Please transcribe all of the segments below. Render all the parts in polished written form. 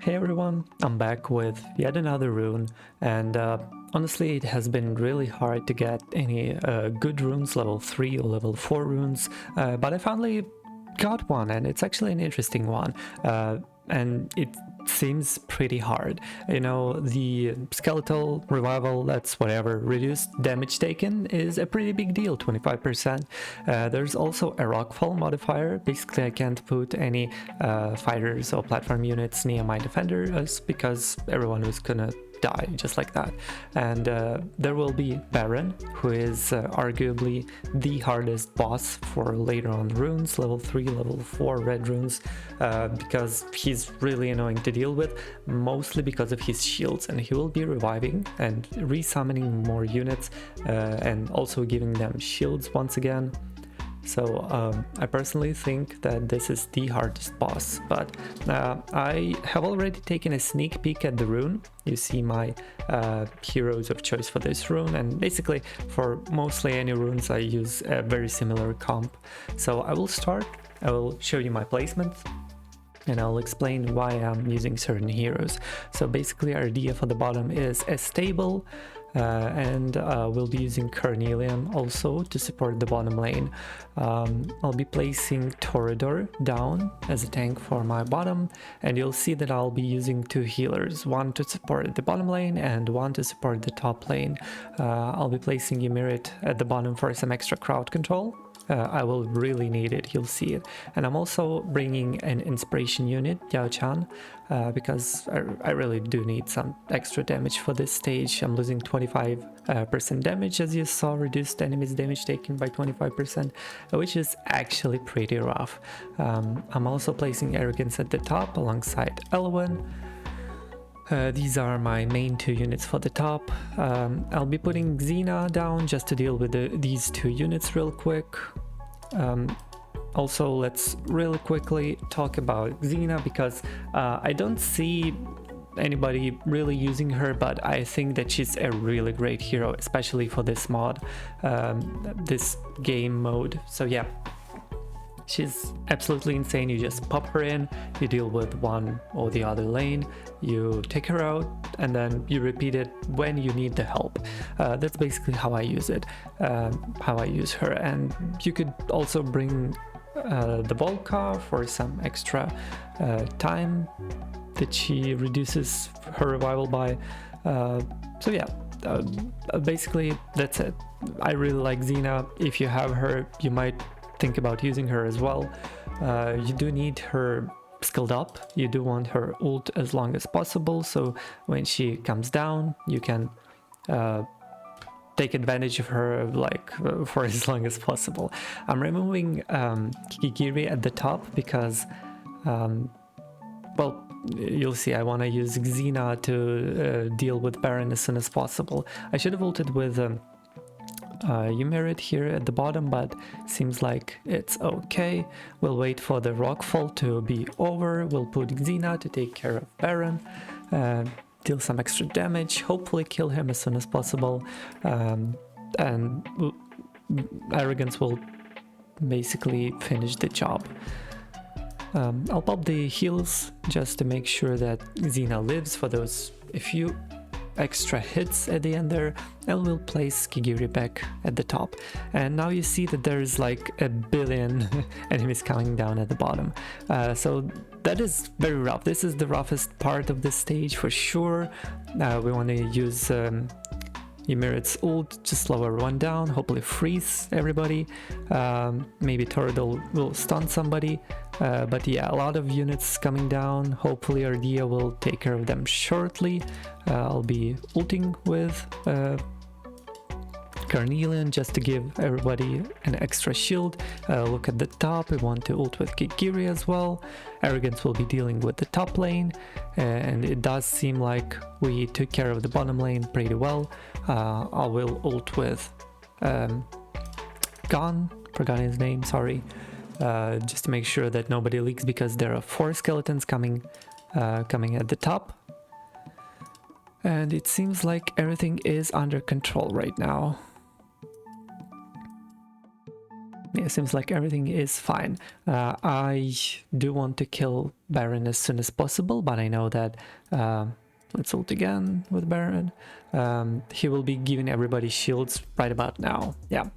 Hey everyone, I'm back with yet another rune, and honestly it has been really hard to get any good runes, level 3 or level 4 runes, but I finally got one, and it's actually an interesting one, and it seems pretty hard. You know, the skeletal revival, that's whatever, reduced damage taken is a pretty big deal, 25%. There's also a rockfall modifier. Basically I can't put any fighters or platform units near my defenders because everyone was gonna die just like that. And there will be Baron, who is arguably the hardest boss for later on runes, level 3, level 4 red runes, because he's really annoying to deal with, mostly because of his shields, and he will be reviving and resummoning more units and also giving them shields once again. So I personally think that this is the hardest boss, but I have already taken a sneak peek at the rune. You see my heroes of choice for this rune, and basically for mostly any runes I use a very similar comp. So I will show you my placement, and I'll explain why I'm using certain heroes. So basically our idea for the bottom is a stable, and we'll be using Carnelian also to support the bottom lane. I'll be placing Toreador down as a tank for my bottom, and you'll see that I'll be using two healers, one to support the bottom lane and one to support the top lane. I'll be placing Ymir at the bottom for some extra crowd control. I will really need it, you'll see it. And I'm also bringing an inspiration unit, Yao-chan, because I really do need some extra damage for this stage. I'm losing 25% damage, as you saw, reduced enemies damage taken by 25%, which is actually pretty rough. I'm also placing Arrogance at the top alongside Elwyn. These are my main two units for the top. I'll be putting Xena down just to deal with these two units real quick. Also, let's really quickly talk about Xena, because I don't see anybody really using her, but I think that she's a really great hero, especially for this mod, this game mode. So yeah, she's absolutely insane. You just pop her in, you deal with one or the other lane, you take her out, and then you repeat it when you need the help. That's basically how I use it, how I use her. And you could also bring the Volca for some extra time that she reduces her revival by. So yeah, basically that's it. I really like Xena. If you have her, you might think about using her as well. You do need her skilled up, you do want her ult as long as possible, so when she comes down you can take advantage of her for as long as possible. I'm removing Kikigiri at the top because well, you'll see I want to use Xena to deal with Baron as soon as possible. I should have ulted with Ymir here at the bottom, but seems like it's okay. We'll wait for the rockfall to be over. We'll put Xena to take care of Baron, deal some extra damage, hopefully kill him as soon as possible, and Arrogance will basically finish the job. I'll pop the heals just to make sure that Xena lives for those a few extra hits at the end there, and we'll place Kigiri back at the top. And now you see that there's like a billion enemies coming down at the bottom, so that is very rough. This is the roughest part of the stage for sure. We want to use Ymirit's ult to slow everyone down, hopefully freeze everybody. Maybe Toreador will stun somebody, but yeah, a lot of units coming down. Hopefully Ardia will take care of them shortly. I'll be ulting with Carnelian just to give everybody an extra shield. Look at the top, we want to ult with Kikiri as well. Arrogance will be dealing with the top lane, and it does seem like we took care of the bottom lane pretty well. I will ult with Gon, forgot his name, sorry, just to make sure that nobody leaks, because there are 4 skeletons coming at the top. And it seems like everything is under control right now. Yeah, it seems like everything is fine. I do want to kill Baron as soon as possible, but I know that let's ult again with Baron. He will be giving everybody shields right about now. Yeah,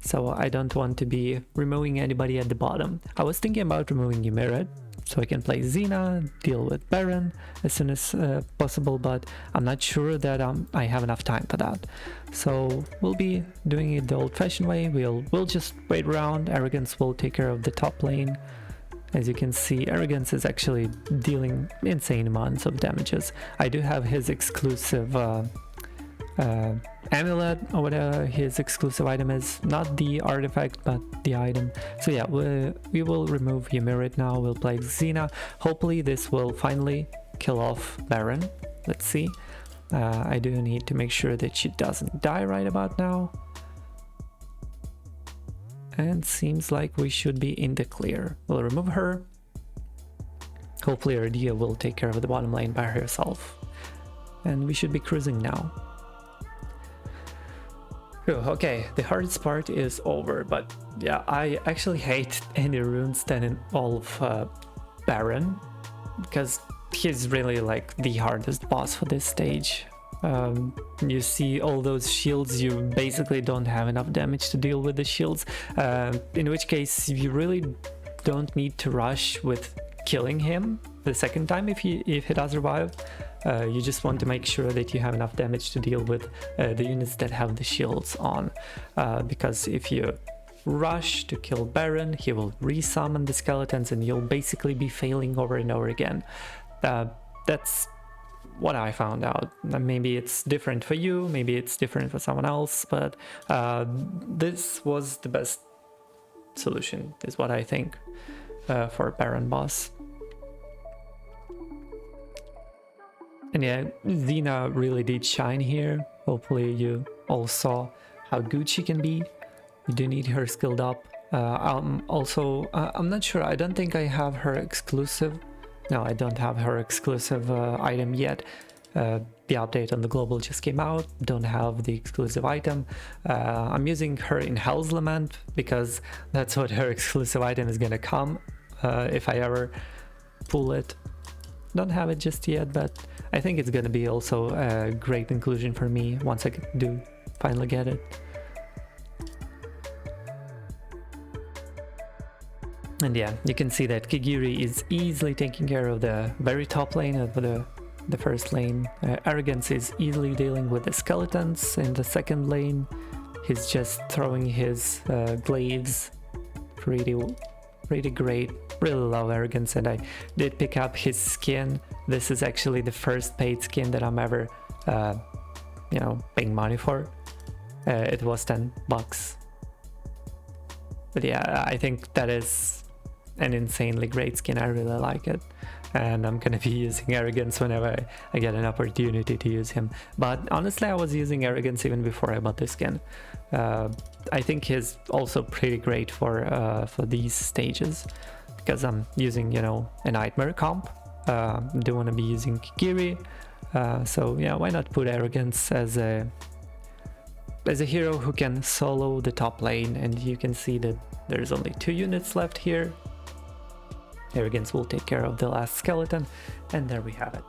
so I don't want to be removing anybody at the bottom. I was thinking about removing Ymir, so I can play Xena, deal with Baron as soon as possible, but I'm not sure that I have enough time for that. So we'll be doing it the old-fashioned way. We'll just wait around. Arrogance will take care of the top lane. As you can see, Arrogance is actually dealing insane amounts of damages. I do have his exclusive amulet, or whatever his exclusive item is, not the artifact but the item. So yeah, we will remove Ymir now. We'll play Xena. Hopefully this will finally kill off Baron. Let's see. I do need to make sure that she doesn't die right about now, and seems like we should be in the clear. We'll remove her. Hopefully Ardia will take care of the bottom lane by herself, and we should be cruising now. Okay, the hardest part is over, but yeah, I actually hate any runes that involve Baron, because he's really like the hardest boss for this stage. You see all those shields, you basically don't have enough damage to deal with the shields, in which case you really don't need to rush with killing him the second time if he does revive. You just want to make sure that you have enough damage to deal with the units that have the shields on, because if you rush to kill Baron, he will resummon the skeletons and you'll basically be failing over and over again. That's what I found out. Maybe it's different for you, maybe it's different for someone else, but this was the best solution, is what I think, for Baron boss. And yeah, Xena really did shine here. Hopefully you all saw how good she can be. You do need her skilled up. Also, I'm not sure, I don't think I have her exclusive. No, I don't have her exclusive item yet. The update on the global just came out, don't have the exclusive item. I'm using her in Hell's Lament because that's what her exclusive item is gonna come if I ever pull it. Don't have it just yet, but I think it's gonna be also a great inclusion for me once I do finally get it. And yeah, you can see that Kigiri is easily taking care of the very top lane of the first lane. Arrogance is easily dealing with the skeletons in the second lane. He's just throwing his glaives. Pretty great. Really love Arrogance, and I did pick up his skin. This is actually the first paid skin that I'm ever, you know, paying money for. It was $10. But yeah, I think that is an insanely great skin. I really like it, and I'm gonna be using Arrogance whenever I get an opportunity to use him. But honestly, I was using Arrogance even before I bought the skin. I think he's also pretty great for these stages, because I'm using, you know, a Nightmare comp. Do want to be using Kigiri, so yeah, why not put Arrogance as a hero who can solo the top lane. And you can see that there's only 2 units left here. Arrogance will take care of the last skeleton, and there we have it.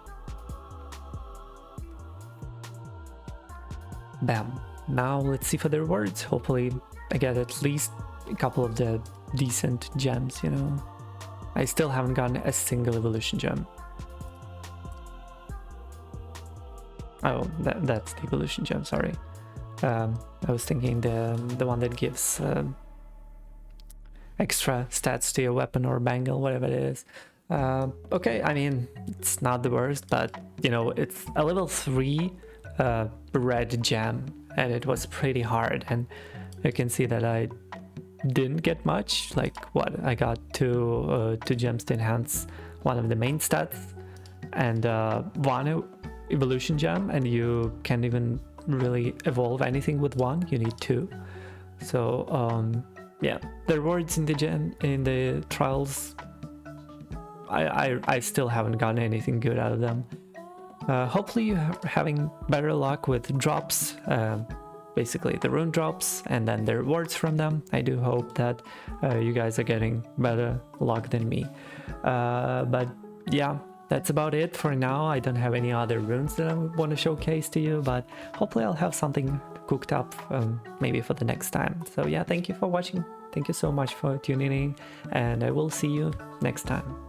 Bam. Now let's see for the rewards. Hopefully I get at least a couple of the decent gems, you know. I still haven't gotten a single evolution gem. Oh, that's the evolution gem, sorry. I was thinking the one that gives extra stats to your weapon or bangle, whatever it is. Okay, I mean, it's not the worst, but you know, it's a level 3 red gem, and it was pretty hard, and you can see that I didn't get much. Like, what, I got two gems to enhance one of the main stats, and 1 evolution gem, and you can't even really evolve anything with 1, you need 2. So yeah, the rewards in the trials, I still haven't gotten anything good out of them. Hopefully you're having better luck with drops. basically the rune drops and then the rewards from them. I do hope that you guys are getting better luck than me. But yeah, that's about it for now. I don't have any other runes that I want to showcase to you, but hopefully I'll have something cooked up maybe for the next time. So yeah, thank you for watching. Thank you so much for tuning in, and I will see you next time.